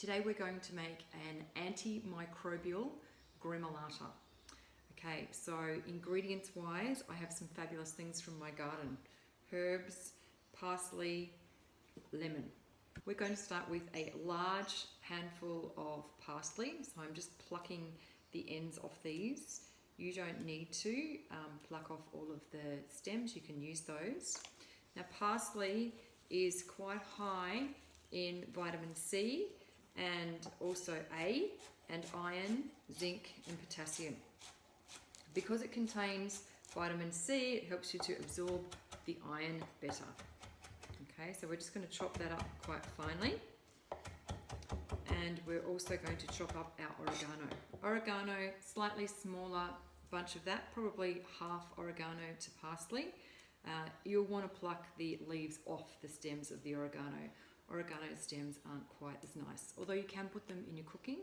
Today we're going to make an antimicrobial gremolata. Okay, so ingredients wise, I have some fabulous things from my garden. Herbs, parsley, lemon. We're going to start with a large handful of parsley. So I'm just plucking the ends off these. You don't need to pluck off all of the stems, you can use those. Now parsley is quite high in vitamin C and also A and iron, zinc and potassium. Because it contains vitamin C, it helps you to absorb the iron better. Okay, so we're just going to chop that up quite finely. And we're also going to chop up our oregano. Oregano, slightly smaller bunch of that, probably half oregano to parsley. You'll want to pluck the leaves off the stems of the oregano. Oregano stems aren't quite as nice, although you can put them in your cooking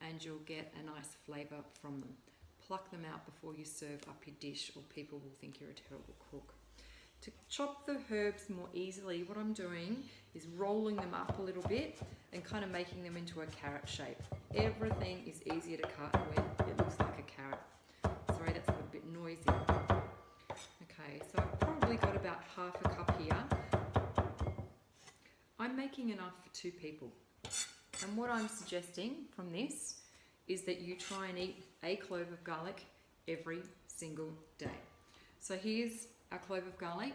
and you'll get a nice flavour from them. Pluck them out before you serve up your dish or people will think you're a terrible cook. To chop the herbs more easily, what I'm doing is rolling them up a little bit and kind of making them into a carrot shape. Everything is easier to cut when it looks like a carrot. Sorry, that's a little bit noisy. Okay, so I've probably got about half a cup here. I'm making enough for 2 people. And what I'm suggesting from this is that you try and eat a clove of garlic every single day. So here's our clove of garlic.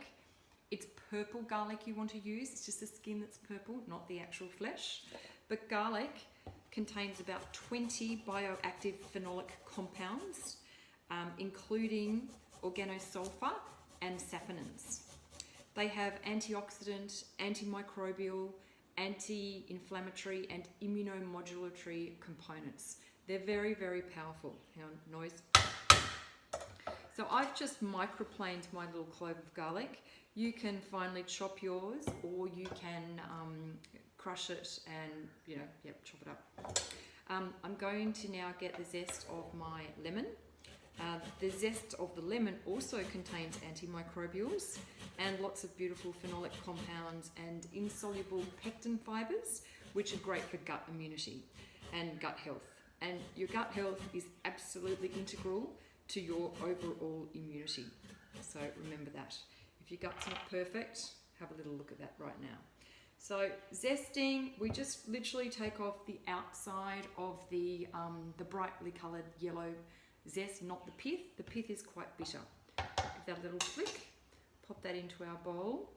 It's purple garlic you want to use. It's just the skin that's purple, not the actual flesh. But garlic contains about 20 bioactive phenolic compounds, including organosulfur and saponins. They have antioxidant, antimicrobial, anti-inflammatory and immunomodulatory components. They're very, very powerful. Hang on, noise. So I've just microplaned my little clove of garlic. You can finely chop yours, or you can crush it and, chop it up. I'm going to now get the zest of my lemon. The zest of the lemon also contains antimicrobials and lots of beautiful phenolic compounds and insoluble pectin fibres, which are great for gut immunity and gut health. And your gut health is absolutely integral to your overall immunity. So remember that. If your gut's not perfect, have a little look at that right now. So zesting, we just literally take off the outside of the brightly coloured yellow zest, not the pith. The pith is quite bitter. Give that a little flick, pop that into our bowl.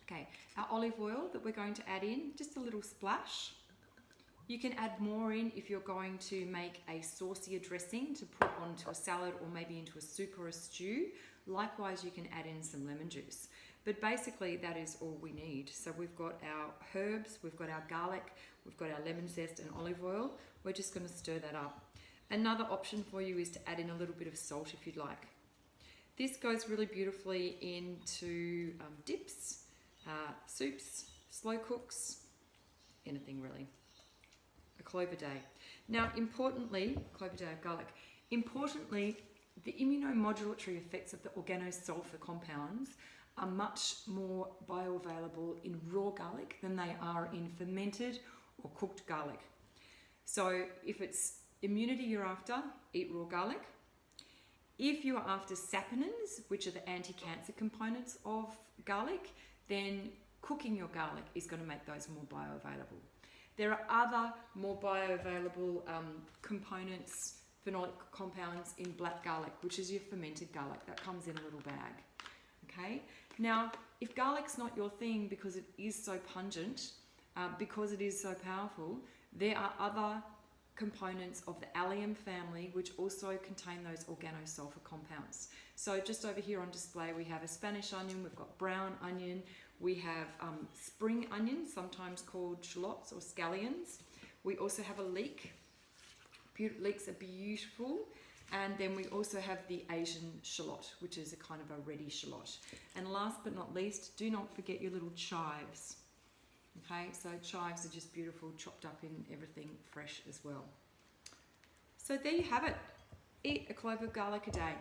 Okay, our olive oil that we're going to add in, just a little splash. You can add more in if you're going to make a saucier dressing to put onto a salad or maybe into a soup or a stew. Likewise, you can add in some lemon juice. But basically, that is all we need. So we've got our herbs, we've got our garlic, we've got our lemon zest and olive oil. We're just going to stir that up. Another option for you is to add in a little bit of salt if you'd like. This goes really beautifully into dips, soups, slow cooks, anything really. A clove a day. Now, importantly, clove a day of garlic. Importantly, the immunomodulatory effects of the organosulfur compounds are much more bioavailable in raw garlic than they are in fermented or cooked garlic. So if it's immunity you're after, eat raw garlic. If you are after saponins, which are the anti-cancer components of garlic, then cooking your garlic is going to make those more bioavailable. There are other more bioavailable components, phenolic compounds in black garlic, which is your fermented garlic. That comes in a little bag. Okay. Now, if garlic's not your thing because it is so pungent, because it is so powerful, there are other components of the allium family which also contain those organosulfur compounds. So just over here on display we have a Spanish onion, we've got brown onion, we have spring onions, sometimes called shallots or scallions. We also have a leek. Leeks are beautiful. And then we also have the Asian shallot, which is a kind of a reddy shallot. And last but not least, do not forget your little chives. Okay, so chives are just beautiful, chopped up in everything fresh as well. So there you have it. Eat a clove of garlic a day.